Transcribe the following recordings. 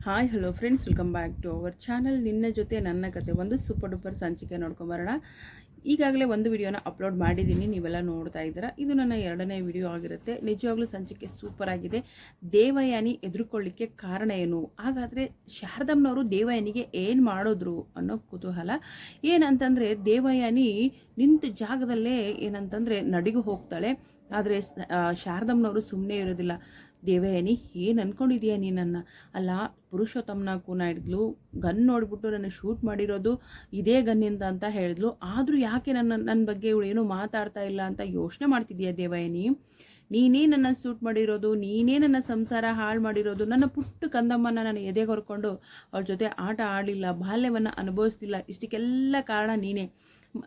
Hi hello friends, welcome back to our channel. ನಿನ್ನ ಜೊತೆ ನನ್ನ ಕತೆ ಒಂದು ಸೂಪರ್ ಡೂಪರ್ ಸಂಚಿಕೆ ನೋಡ್ಕೊಂಬರೋಣ. ಈಗಾಗಲೇ ಒಂದು ವಿಡಿಯೋನ ಅಪ್ಲೋಡ್ ಮಾಡಿದ್ದೀನಿ, ನೀವೆಲ್ಲ ನೋಡ್ತಾ ಇದ್ದೀರಾ. ಇದು ನನ್ನ 2ನೇ ವಿಡಿಯೋ ಆಗಿರುತ್ತೆ. ನಿಜವಾಗ್ಲೂ ಸಂಚಿಕೆ ಸೂಪರ್ ಆಗಿದೆ. ದೇವಯಾನಿ ಎದುರುಕೊಳ್ಳಿಕ್ಕೆ ಕಾರಣ ಏನು, ಹಾಗಾದರೆ ಶಾರದಮ್ಮನವರು ದೇವಯಾನಿಗೆ ಏನು ಮಾಡಿದ್ರು ಅನ್ನೋ ಕುತೂಹಲ. ಏನಂತಂದರೆ ದೇವಯಾನಿ ನಿಂತ ಜಾಗದಲ್ಲೇ ಏನಂತಂದರೆ ನಡಿಗೂ ಹೋಗ್ತಾಳೆ. ಆದರೆ ಶಾರದಮ್ಮನವರು ಸುಮ್ಮನೆ ಇರೋದಿಲ್ಲ. ದೇವಯಾನಿ, ಏನು ಅಂದ್ಕೊಂಡಿದೀಯ ನೀನನ್ನು? ಅಲ್ಲ, ಪುರುಷೋತ್ತಮನ ಕೂನ ಹಿಡಿದ್ಲು, ಗನ್ ನೋಡಿಬಿಟ್ಟು ನನ್ನ ಶೂಟ್ ಮಾಡಿರೋದು ಇದೇ ಗನ್ನಿಂದ ಅಂತ ಹೇಳಿದ್ಲು. ಆದರೂ ಯಾಕೆ ನನ್ನ ಬಗ್ಗೆ ಇವಳು ಏನೂ ಮಾತಾಡ್ತಾ ಇಲ್ಲ ಅಂತ ಯೋಚನೆ ಮಾಡ್ತಿದ್ದೀಯ ದೇವಯಾನಿ? ನೀನೇ ನನ್ನ ಶೂಟ್ ಮಾಡಿರೋದು, ನೀನೇ ನನ್ನ ಸಂಸಾರ ಹಾಳು ಮಾಡಿರೋದು. ನನ್ನ ಪುಟ್ಟ ಕಂದಮ್ಮನ ನಾನು ಎದೆಗೆ ಹೊರ್ಕೊಂಡು ಅವಳ ಜೊತೆ ಆಟ ಆಡಲಿಲ್ಲ, ಬಾಲ್ಯವನ್ನು ಅನುಭವಿಸ್ತಿಲ್ಲ, ಇಷ್ಟಕ್ಕೆಲ್ಲ ಕಾರಣ ನೀನೇ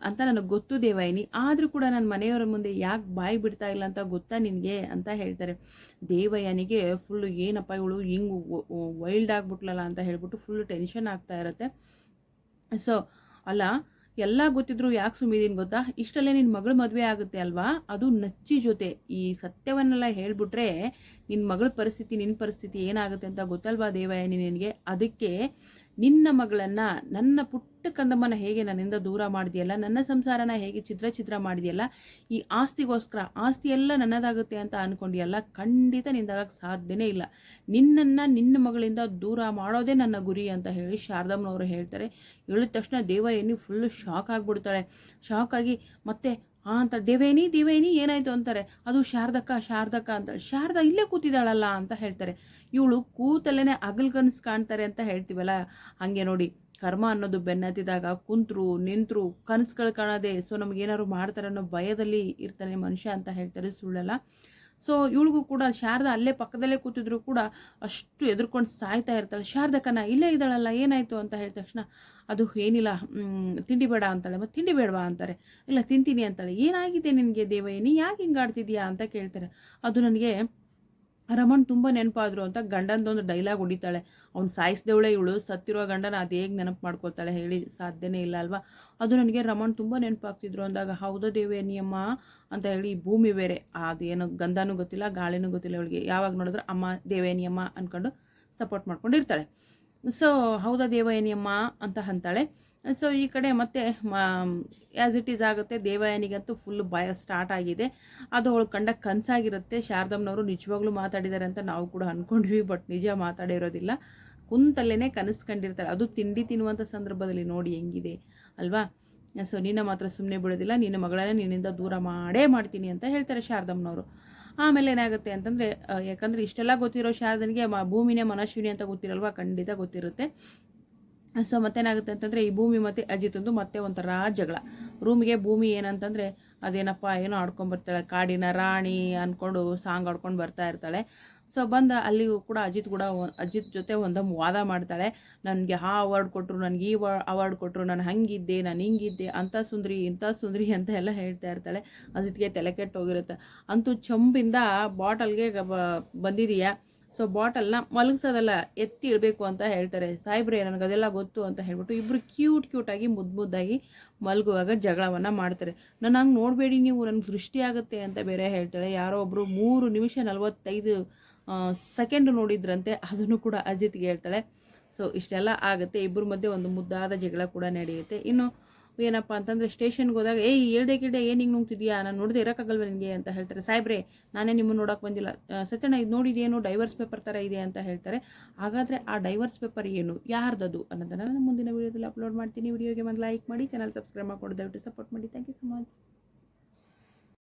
ಅಂತ ನನಗೆ ಗೊತ್ತು ದೇವಯಾನಿ. ಆದರೂ ಕೂಡ ನನ್ನ ಮನೆಯವರ ಮುಂದೆ ಯಾಕೆ ಬಾಯಿ ಬಿಡ್ತಾ ಇಲ್ಲ ಅಂತ ಗೊತ್ತಾ ನಿನಗೆ ಅಂತ ಹೇಳ್ತಾರೆ. ದೇವಯಾನಿಗೆ ಫುಲ್ಲು ಏನಪ್ಪ ಇವಳು ಹಿಂಗೆ ವೈಲ್ಡ್ ಆಗಿಬಿಟ್ಲಲ್ಲ ಅಂತ ಹೇಳ್ಬಿಟ್ಟು ಫುಲ್ಲು ಟೆನ್ಷನ್ ಆಗ್ತಾ ಇರುತ್ತೆ. ಸೊ ಅಲ್ಲ, ಎಲ್ಲ ಗೊತ್ತಿದ್ರು ಯಾಕೆ ಸುಮ್ಮಿದೀನಿ ಗೊತ್ತಾ? ಇಷ್ಟಲ್ಲೇ ನಿನ್ನ ಮಗಳ ಮದುವೆ ಆಗುತ್ತೆ ಅಲ್ವಾ, ಅದು ನಚ್ಚಿ ಜೊತೆ. ಈ ಸತ್ಯವನ್ನೆಲ್ಲ ಹೇಳ್ಬಿಟ್ರೆ ನಿನ್ನ ಮಗಳ ಪರಿಸ್ಥಿತಿ, ನಿನ್ನ ಪರಿಸ್ಥಿತಿ ಏನಾಗುತ್ತೆ ಅಂತ ಗೊತ್ತಲ್ವಾ ದೇವಯಾನಿ ನಿನಗೆ? ಅದಕ್ಕೆ ನಿನ್ನ ಮಗಳನ್ನು, ನನ್ನ ಪುಟ್ಟ ಕಂದಮ್ಮನ ಹೇಗೆ ನನ್ನಿಂದ ದೂರ ಮಾಡಿದೆಯಲ್ಲ, ನನ್ನ ಸಂಸಾರನ ಹೇಗೆ ಛಿದ್ರ ಮಾಡಿದೆಯಲ್ಲ, ಈ ಆಸ್ತಿಗೋಸ್ಕರ, ಆಸ್ತಿ ಎಲ್ಲ ನನ್ನದಾಗುತ್ತೆ ಅಂತ ಅಂದ್ಕೊಂಡಿಯಲ್ಲ, ಖಂಡಿತ ನಿಂದಾಗಕ್ಕೆ ಸಾಧ್ಯನೇ ಇಲ್ಲ. ನಿನ್ನನ್ನು ನಿನ್ನ ಮಗಳಿಂದ ದೂರ ಮಾಡೋದೇ ನನ್ನ ಗುರಿ ಅಂತ ಹೇಳಿ ಶಾರದಮ್ಮನವರು ಹೇಳ್ತಾರೆ. ಹೇಳಿದ ತಕ್ಷಣ ದೇವಯಾನಿ ಫುಲ್ಲು ಶಾಕ್ ಆಗಿಬಿಡ್ತಾಳೆ. ಶಾಕ್ ಆಗಿ ಮತ್ತೆ ಅಂತ ದೇವಯಾನಿ ಏನಾಯಿತು ಅಂತಾರೆ. ಅದು ಶಾರದಕ್ಕ ಅಂತಾಳೆ. ಶಾರದಾ ಇಲ್ಲೇ ಕೂತಿದ್ದಾಳಲ್ಲ ಅಂತ ಹೇಳ್ತಾರೆ. ಇವಳು ಕೂತಲ್ಲೇ ಕನಸು ಕಾಣ್ತಾರೆ ಅಂತ ಹೇಳ್ತೀವಲ್ಲ, ಹಾಗೆ ನೋಡಿ, ಕರ್ಮ ಅನ್ನೋದು ಬೆನ್ನತ್ತಿದಾಗ ಕುಂತರು ನಿಂತರು ಕನಸುಗಳು ಕಾಣೋದೆ. ಸೊ ನಮಗೇನಾದ್ರು ಮಾಡ್ತಾರೆ ಅನ್ನೋ ಭಯದಲ್ಲಿ ಇರ್ತಾನೆ ಮನುಷ್ಯ ಅಂತ ಹೇಳ್ತಾರೆ, ಸುಳ್ಳಲ್ಲ. ಸೊ ಇವಳಿಗೂ ಕೂಡ ಶಾರದಾ ಅಲ್ಲೇ ಪಕ್ಕದಲ್ಲೇ ಕೂತಿದ್ರು ಕೂಡ ಅಷ್ಟು ಎದುರ್ಕೊಂಡು ಸಾಯ್ತಾ ಇರ್ತಾಳೆ. ಶಾರದಕ್ಕನ ಇಲ್ಲೇ ಇದ್ದಾಳಲ್ಲ, ಏನಾಯಿತು ಅಂತ ಹೇಳಿದ ತಕ್ಷಣ ಅದು ಏನಿಲ್ಲ, ತಿಂಡಿ ಬೇಡ ಅಂತಾಳೆ. ಮತ್ತು ತಿಂಡಿ ಬೇಡವಾ ಅಂತಾರೆ. ಇಲ್ಲ ತಿಂತೀನಿ ಅಂತಾಳೆ. ಏನಾಗಿದೆ ನಿನಗೆ ದೇವಯಾನಿ, ಯಾಕೆ ಹಿಂಗೆ ಆಡ್ತಿದ್ಯಾ ಅಂತ ಕೇಳ್ತಾರೆ. ಅದು ನನಗೆ ರಮಣ್ ತುಂಬ ನೆನಪಾದ್ರು ಅಂತ ಗಂಡಂದೊಂದು ಡೈಲಾಗ್ ಹೊಡಿತಾಳೆ. ಅವ್ನು ಸಾಯಿಸ್ದವಳೆ ಇವಳು, ಸತ್ತಿರೋ ಗಂಡನ ಅದು ಹೇಗೆ ನೆನಪು ಮಾಡ್ಕೊಳ್ತಾಳೆ ಹೇಳಿ? ಸಾಧ್ಯನೇ ಇಲ್ಲ ಅಲ್ವಾ? ಅದು ನನಗೆ ರಮಣ್ ತುಂಬ ನೆನಪಾಗ್ತಿದ್ರು ಅಂದಾಗ, ಹೌದಾ ದೇವಯಾನಿಯಮ್ಮ ಅಂತ ಹೇಳಿ, ಭೂಮಿ ಬೇರೆ, ಅದೇನು ಗಂಧನೂ ಗೊತ್ತಿಲ್ಲ ಗಾಳಿನೂ ಗೊತ್ತಿಲ್ಲ ಇವಳಿಗೆ. ಯಾವಾಗ ನೋಡಿದ್ರೆ ಅಮ್ಮ ದೇವಯಾನಿಯಮ್ಮ ಅಂದ್ಕೊಂಡು ಸಪೋರ್ಟ್ ಮಾಡ್ಕೊಂಡಿರ್ತಾಳೆ. ಸೊ ಹೌದಾ ದೇವಯಾನಿಯಮ್ಮ ಅಂತ ಅಂತಾಳೆ. ಸೊ ಈ ಕಡೆ ಮತ್ತೆ ಆ್ಯಸ್ ಇಟ್ ಈಸ್ ಆಗುತ್ತೆ. ದೇವಯಾನಿಗಂತೂ ಫುಲ್ ಭಯ ಸ್ಟಾರ್ಟ್ ಆಗಿದೆ. ಅದು ಅವಳು ಕಂಡ ಕನಸಾಗಿರುತ್ತೆ. ಶಾರದಮ್ಮನವರು ನಿಜವಾಗ್ಲೂ ಮಾತಾಡಿದ್ದಾರೆ ಅಂತ ನಾವು ಕೂಡ ಅಂದ್ಕೊಂಡ್ವಿ, ಬಟ್ ನಿಜ ಮಾತಾಡಿರೋದಿಲ್ಲ. ಕುಂತಲ್ಲೇ ಕನಸು ಕಂಡಿರ್ತಾರೆ. ಅದು ತಿಂಡಿ ತಿನ್ನುವಂಥ ಸಂದರ್ಭದಲ್ಲಿ ನೋಡಿ ಹೆಂಗಿದೆ ಅಲ್ವಾ? ಸೊ ನಿನ್ನ ಮಾತ್ರ ಸುಮ್ಮನೆ ಬಿಡೋದಿಲ್ಲ, ನಿನ್ನ ಮಗಳನ್ನೇ ನಿನ್ನಿಂದ ದೂರ ಮಾಡೇ ಮಾಡ್ತೀನಿ ಅಂತ ಹೇಳ್ತಾರೆ ಶಾರದಮ್ಮನವರು. ಆಮೇಲೆ ಏನಾಗುತ್ತೆ ಅಂತಂದರೆ, ಯಾಕಂದರೆ ಇಷ್ಟೆಲ್ಲ ಗೊತ್ತಿರೋ ಶಾರದನಿಗೆ ಭೂಮಿನೇ ಮನಶ್ವಿನಿ ಅಂತ ಗೊತ್ತಿರಲ್ವಾ? ಖಂಡಿತ ಗೊತ್ತಿರುತ್ತೆ. ಸೊ ಮತ್ತೇನಾಗುತ್ತೆ ಅಂತಂದರೆ, ಈ ಭೂಮಿ ಮತ್ತು ಅಜಿತಂದು ಮತ್ತೆ ಒಂಥರ ಜಗಳ. ರೂಮಿಗೆ ಭೂಮಿ ಏನಂತಂದರೆ, ಅದೇನಪ್ಪ ಏನೋ ಆಡ್ಕೊಂಡ್ಬರ್ತಾಳೆ, ಕಾಡಿನ ರಾಣಿ ಅಂದ್ಕೊಂಡು ಸಾಂಗ್ ಆಡ್ಕೊಂಡು ಬರ್ತಾ ಇರ್ತಾಳೆ. ಸೊ ಬಂದ ಅಲ್ಲಿಗೂ ಕೂಡ ಅಜಿತ್ ಜೊತೆ ಒಂದೊಂದು ವಾದ ಮಾಡ್ತಾಳೆ. ನನಗೆ ಆ ಅವಾರ್ಡ್ ಕೊಟ್ಟರು, ನನಗೆ ಈ ಅವಾರ್ಡ್ ಕೊಟ್ಟರು, ನಾನು ಹಂಗಿದ್ದೆ, ನಾನು ಹಿಂಗಿದ್ದೆ, ಅಂಥ ಸುಂದ್ರಿ ಇಂಥ ಸುಂದ್ರಿ ಅಂತ ಎಲ್ಲ ಹೇಳ್ತಾ ಇರ್ತಾಳೆ. ಅಜಿತ್ಗೆ ತಲೆ ಕೆಟ್ಟೋಗಿರುತ್ತೆ. ಅಂತೂ ಚಂಬಿಂದ ಬಾಟಲ್ಗೆ ಬಂದಿದೆಯಾ, ಸೊ ಬಾಟಲ್ನ ಮಲಗಿಸೋದಲ್ಲ, ಎತ್ತಿ ಇಡಬೇಕು ಅಂತ ಹೇಳ್ತಾರೆ. ಸಾಯಿಬ್ರೆ ನನಗದೆಲ್ಲ ಗೊತ್ತು ಅಂತ ಹೇಳ್ಬಿಟ್ಟು ಇಬ್ಬರು ಕ್ಯೂಟಾಗಿ ಮುದ್ದಾಗಿ ಮಲಗುವಾಗ ಜಗಳವನ್ನು ಮಾಡ್ತಾರೆ. ನಾನು ಹಂಗೆ ನೋಡಬೇಡಿ ನೀವು, ನನಗೆ ದೃಷ್ಟಿ ಆಗುತ್ತೆ ಅಂತ ಬೇರೆ ಹೇಳ್ತಾಳೆ. ಯಾರೋ ಒಬ್ಬರು 3 ನಿಮಿಷ 45 ಸೆಕೆಂಡ್ ನೋಡಿದ್ರಂತೆ, ಅದನ್ನು ಕೂಡ ಅಜಿತ್ಗೆ ಹೇಳ್ತಾಳೆ. ಸೊ ಇಷ್ಟೆಲ್ಲ ಆಗುತ್ತೆ. ಇಬ್ಬರ ಮಧ್ಯೆ ಒಂದು ಮುದ್ದಾದ ಜಗಳ ಕೂಡ ನಡೆಯುತ್ತೆ. ಇನ್ನು ಏನಪ್ಪ ಅಂತಂದರೆ, ಸ್ಟೇಷನ್ಗೆ ಹೋದಾಗ ಹೇಳ್ದೆ ಏನು ಹಿಂಗೆ ನುಗ್ತಿದ್ಯಾ, ನಾನು ನೋಡಿದೆ ಇರೋಕ್ಕಾಗಲ್ವ ನಿನಗೆ ಅಂತ ಹೇಳ್ತಾರೆ. ಸಾಯ್ಬ್ರೆ ನಾನೇ ನಿಮ್ಮನ್ನು ನೋಡೋಕೆ ಬಂದಿಲ್ಲ, ಸತ್ಯಣ್ಣ ಇದು ನೋಡಿದೇನು ಡೈವರ್ಸ್ ಪೇಪರ್ ಥರ ಇದೆ ಅಂತ ಹೇಳ್ತಾರೆ. ಹಾಗಾದರೆ ಆ ಡೈವರ್ಸ್ ಪೇಪರ್ ಏನು, ಯಾರ್ದದು ಅನ್ನೋದನ್ನು ನಾನು ಮುಂದಿನ ವೀಡಿಯೋದಲ್ಲಿ ಅಪ್ಲೋಡ್ ಮಾಡ್ತೀನಿ. ವಿಡಿಯೋಗೆ ಒಂದು ಲೈಕ್ ಮಾಡಿ, ಚಾನಲ್ ಸಬ್ಸ್ಕ್ರೈಬ್ ಮಾಡ್ಕೊಂಡು ದಯವಿಟ್ಟು ಸಪೋರ್ಟ್ ಮಾಡಿ. Thank you so much.